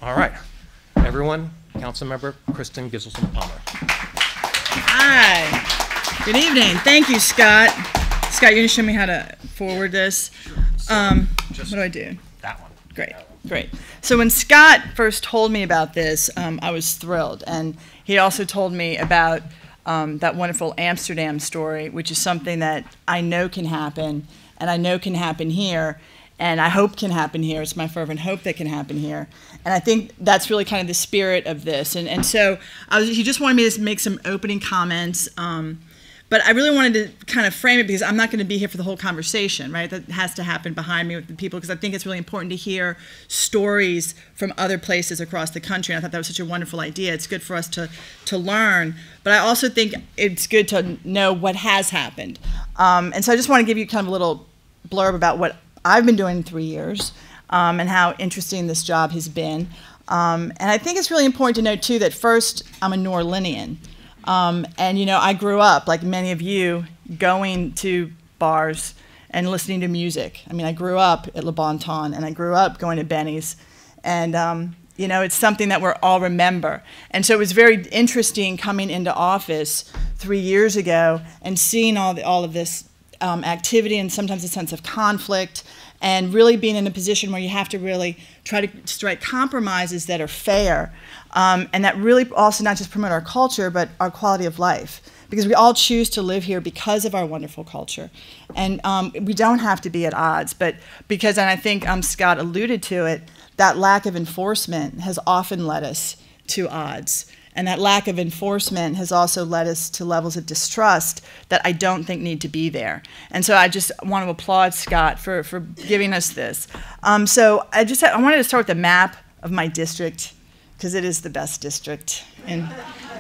All right. Everyone, Councilmember Kristin Giselson-Palmer. Hi. Good evening. Thank you, Scott. Scott, you're going to show me how to forward this? What do I do? That one. Great. Great. So when Scott first told me about this, I was thrilled. And he also told me about that wonderful Amsterdam story, which is something that I know can happen, and I know can happen here, and I hope can happen here. It's my fervent hope that can happen here. And I think that's really kind of the spirit of this. And so he just wanted me to make some opening comments. But I really wanted to kind of frame it because I'm not going to be here for the whole conversation, right? That has to happen behind me with the people because I think it's really important to hear stories from other places across the country. And I thought that was such a wonderful idea. It's good for us to learn, but I also think it's good to know what has happened. And so I just want to give you kind of a little blurb about what I've been doing in 3 years and how interesting this job has been. And I think it's really important to note, too, that first, I'm a New Orleanian. And, you know, I grew up, like many of you, going to bars and listening to music. I mean, I grew up at Le Bon Ton, and I grew up going to Benny's. And, you know, it's something that we all remember. And so it was very interesting coming into office 3 years ago and seeing all of this activity and sometimes a sense of conflict and really being in a position where you have to really try to strike compromises that are fair and that really also not just promote our culture, but our quality of life. Because we all choose to live here because of our wonderful culture. And we don't have to be at odds, but because, and I think Scott alluded to it, that lack of enforcement has often led us to odds. And that lack of enforcement has also led us to levels of distrust that I don't think need to be there. And so I just want to applaud Scott for giving us this. So I wanted to start with the map of my district, because it is the best district in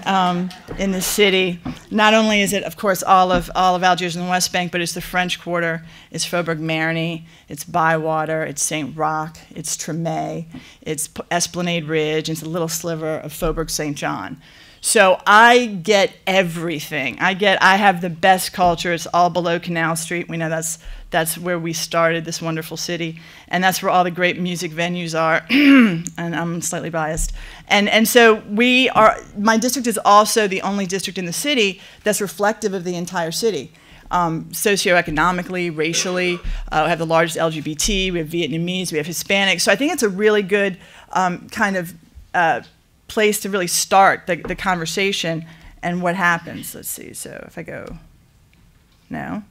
the city. Not only is it, of course, all of Algiers and the West Bank, but it's the French Quarter, it's Faubourg-Marigny, it's Bywater, it's St. Roch, it's Tremé, it's Esplanade Ridge, and it's a little sliver of Faubourg St. John. So I get everything. I have the best culture. It's all below Canal Street. We know that's where we started this wonderful city, and that's where all the great music venues are. And I'm slightly biased. And so my district is also the only district in the city that's reflective of the entire city. Socioeconomically, racially, we have the largest LGBT, we have Vietnamese, we have Hispanics. So I think it's a really good kind of place to really start the conversation and what happens. Let's see, so if I go, no,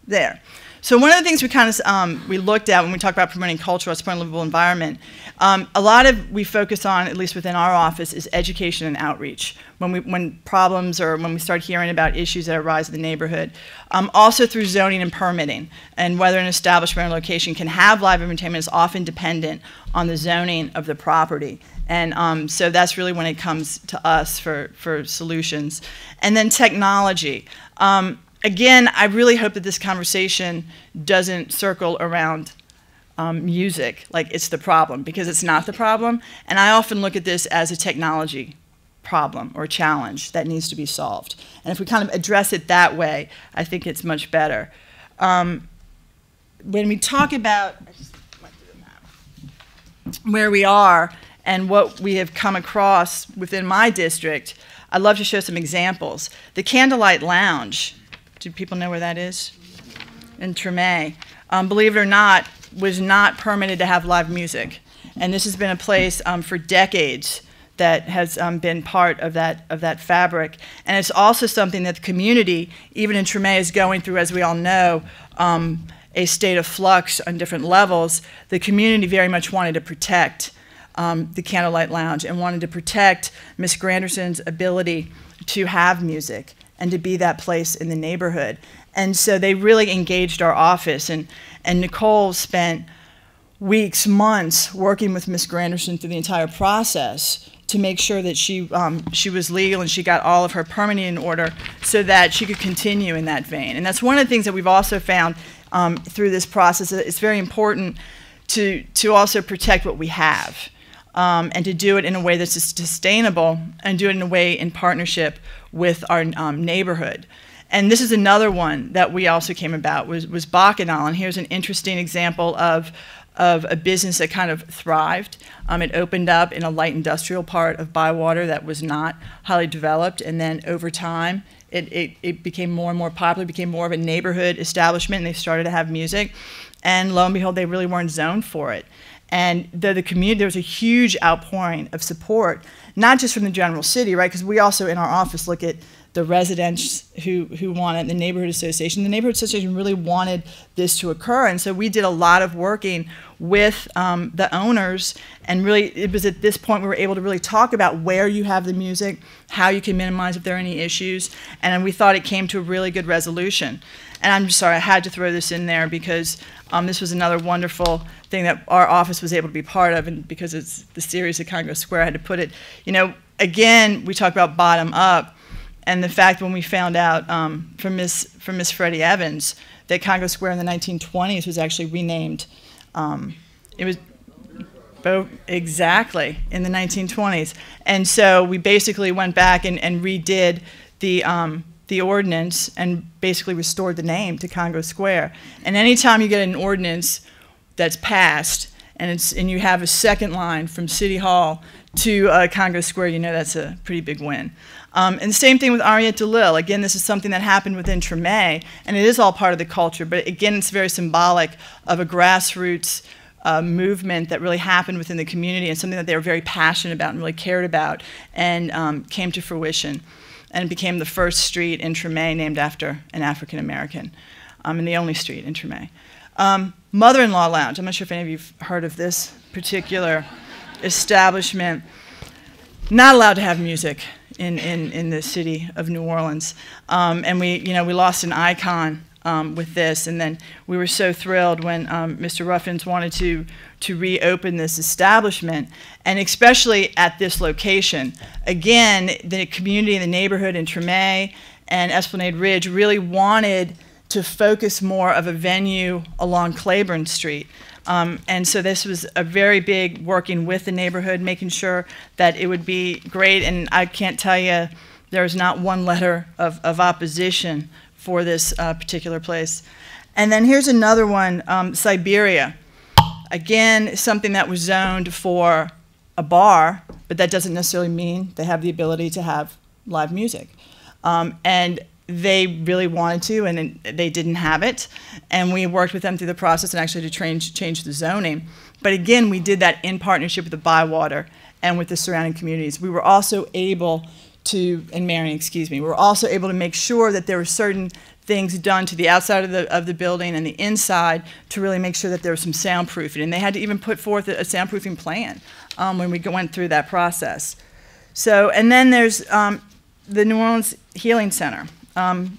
there. So one of the things we kind of we looked at when we talk about promoting culture, promoting a livable environment, a lot of we focus on, at least within our office, is education and outreach. When problems or when we start hearing about issues that arise in the neighborhood, also through zoning and permitting, and whether an establishment or location can have live entertainment is often dependent on the zoning of the property. And so that's really when it comes to us for solutions. And then technology. Again, I really hope that this conversation doesn't circle around music like it's the problem, because it's not the problem. And I often look at this as a technology problem or challenge that needs to be solved. And if we kind of address it that way, I think it's much better. When we talk about, I just went through the map, where we are and what we have come across within my district, I'd love to show some examples. The Candlelight Lounge, do people know where that is? In Tremé. Believe it or not, was not permitted to have live music. And this has been a place for decades that has been part of that fabric. And it's also something that the community, even in Tremé, is going through, as we all know, a state of flux on different levels. The community very much wanted to protect the Candlelight Lounge and wanted to protect Ms. Granderson's ability to have music and to be that place in the neighborhood. And so they really engaged our office, and Nicole spent weeks, months working with Ms. Granderson through the entire process to make sure that she was legal and she got all of her permitting in order so that she could continue in that vein. And that's one of the things that we've also found through this process. It's very important to also protect what we have. And to do it in a way that's sustainable and do it in a way in partnership with our neighborhood. And this is another one that we also came about was Bacchanal. And here's an interesting example of of a business that kind of thrived. It opened up in a light industrial part of Bywater that was not highly developed, and then over time, it became more and more popular, became more of a neighborhood establishment, and they started to have music. And lo and behold, they really weren't zoned for it. And the community, there was a huge outpouring of support, not just from the general city, right? Because we also in our office look at the residents who wanted, the neighborhood association. The neighborhood association really wanted this to occur, and so we did a lot of working with the owners, and really it was at this point we were able to really talk about where you have the music, how you can minimize if there are any issues, and we thought it came to a really good resolution. And I'm just sorry, I had to throw this in there because this was another wonderful thing that our office was able to be part of, and because it's the series at Congo Square, I had to put it, you know, again, we talk about bottom up, and the fact when we found out from Miss Freddie Evans that Congo Square in the 1920s was actually renamed, it was exactly in the 1920s, and so we basically went back and redid the ordinance and basically restored the name to Congo Square. And anytime you get an ordinance that's passed and you have a second line from City Hall to Congo Square, you know that's a pretty big win. And the same thing with Ariette de Lille. Again, this is something that happened within Treme, and it is all part of the culture, but again, it's very symbolic of a grassroots movement that really happened within the community and something that they were very passionate about and really cared about, and came to fruition. And it became the first street in Treme named after an African American, and the only street in Treme. Mother-in-Law Lounge. I'm not sure if any of you've heard of this particular establishment. Not allowed to have music in the city of New Orleans, and we lost an icon with this, and then we were so thrilled when Mr. Ruffins wanted to reopen this establishment, and especially at this location. Again, the community in the neighborhood in Treme and Esplanade Ridge really wanted to focus more of a venue along Claiborne Street. And so this was a very big working with the neighborhood, making sure that it would be great, and I can't tell you, there was not one letter of opposition for this particular place. And then here's another one, Siberia. Again, something that was zoned for a bar, but that doesn't necessarily mean they have the ability to have live music. And they really wanted to, and they didn't have it. And we worked with them through the process and actually to change the zoning. But again, we did that in partnership with the Bywater and with the surrounding communities. We were also able to, and Marion, excuse me, we were also able to make sure that there were certain things done to the outside of the building and the inside to really make sure that there was some soundproofing. And they had to even put forth a soundproofing plan when we went through that process. So, and then there's the New Orleans Healing Center.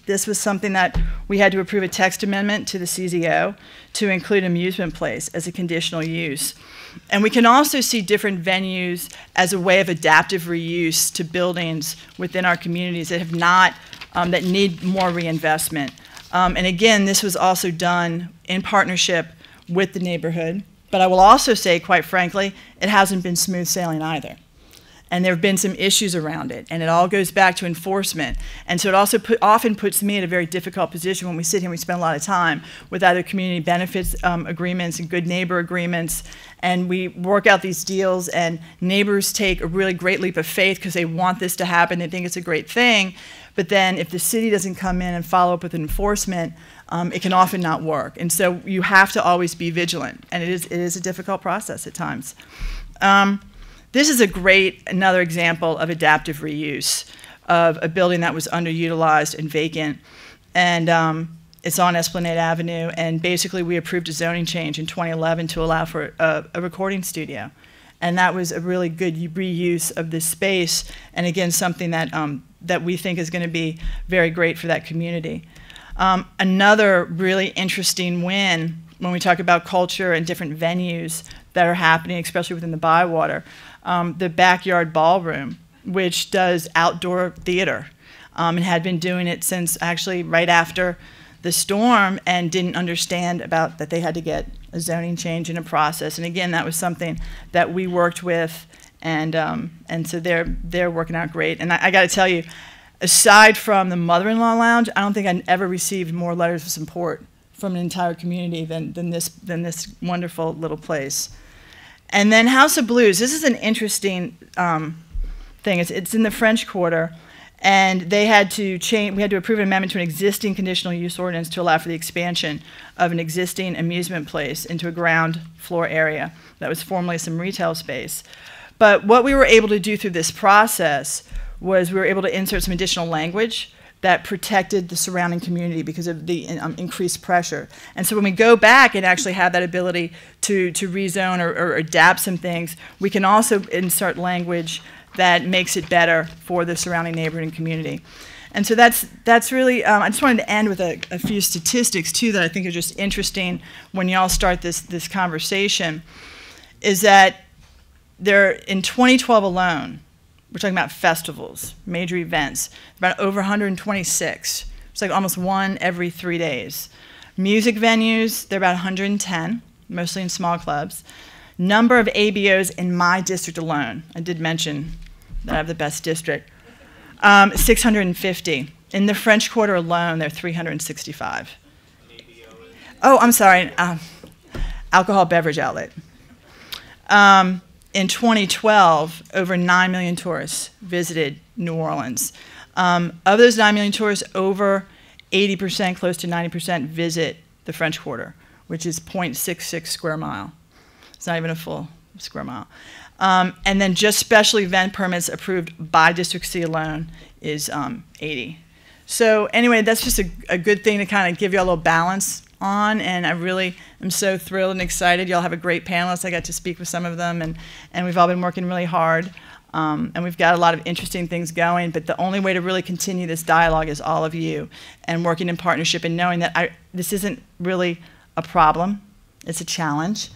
This was something that we had to approve a text amendment to the CZO to include amusement place as a conditional use. And we can also see different venues as a way of adaptive reuse to buildings within our communities that have not, that need more reinvestment. And again, this was also done in partnership with the neighborhood. But I will also say, quite frankly, it hasn't been smooth sailing either. And there have been some issues around it, and it all goes back to enforcement. And so it also often puts me in a very difficult position when we sit here and we spend a lot of time with either community benefits agreements and good neighbor agreements, and we work out these deals, and neighbors take a really great leap of faith because they want this to happen, they think it's a great thing, but then if the city doesn't come in and follow up with enforcement, it can often not work. And so you have to always be vigilant, and it is a difficult process at times. This is another example of adaptive reuse of a building that was underutilized and vacant. And it's on Esplanade Avenue. And basically, we approved a zoning change in 2011 to allow for a recording studio. And that was a really good reuse of this space. And again, something that, that we think is going to be very great for that community. Another really interesting win when we talk about culture and different venues that are happening, especially within the Bywater. The Backyard Ballroom, which does outdoor theater, and had been doing it since actually right after the storm, and didn't understand about that they had to get a zoning change in a process. And again, that was something that we worked with, and so they're working out great. And I got to tell you, aside from the Mother-in-Law Lounge, I don't think I ever received more letters of support from an entire community than this wonderful little place. And then House of Blues. This is an interesting thing. It's in the French Quarter, and they had to change. We had to approve an amendment to an existing conditional use ordinance to allow for the expansion of an existing amusement place into a ground floor area that was formerly some retail space. But what we were able to do through this process was we were able to insert some additional language that protected the surrounding community because of the increased pressure. And so when we go back and actually have that ability to rezone or adapt some things, we can also insert language that makes it better for the surrounding neighborhood and community. And so that's really, I just wanted to end with a few statistics too that I think are just interesting when y'all start this conversation, is that there, in 2012 alone, we're talking about festivals, major events, about over 126. It's like almost one every 3 days. Music venues, they're about 110, mostly in small clubs. Number of ABOs in my district alone, I did mention that I have the best district, 650. In the French Quarter alone, there are 365. Oh, I'm sorry, alcohol beverage outlet. In 2012, over 9 million tourists visited New Orleans. Of those 9 million tourists, over 80%, close to 90%, visit the French Quarter, which is 0.66 square mile. It's not even a full square mile. And then just special event permits approved by District C alone is 80. So anyway, that's just a good thing to kind of give you a little balance on, and I really am so thrilled and excited. Y'all have a great panelist. I got to speak with some of them, and we've all been working really hard. And we've got a lot of interesting things going, but the only way to really continue this dialogue is all of you, and working in partnership and knowing that this isn't really a problem, it's a challenge.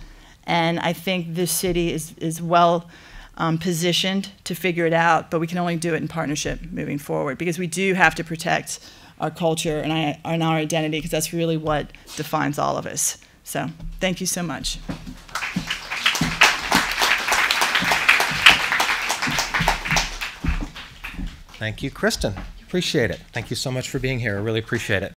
And I think this city is well positioned to figure it out, but we can only do it in partnership moving forward, because we do have to protect our culture and our identity, because that's really what defines all of us. So thank you so much. Thank you, Kristin. Appreciate it. Thank you so much for being here. I really appreciate it.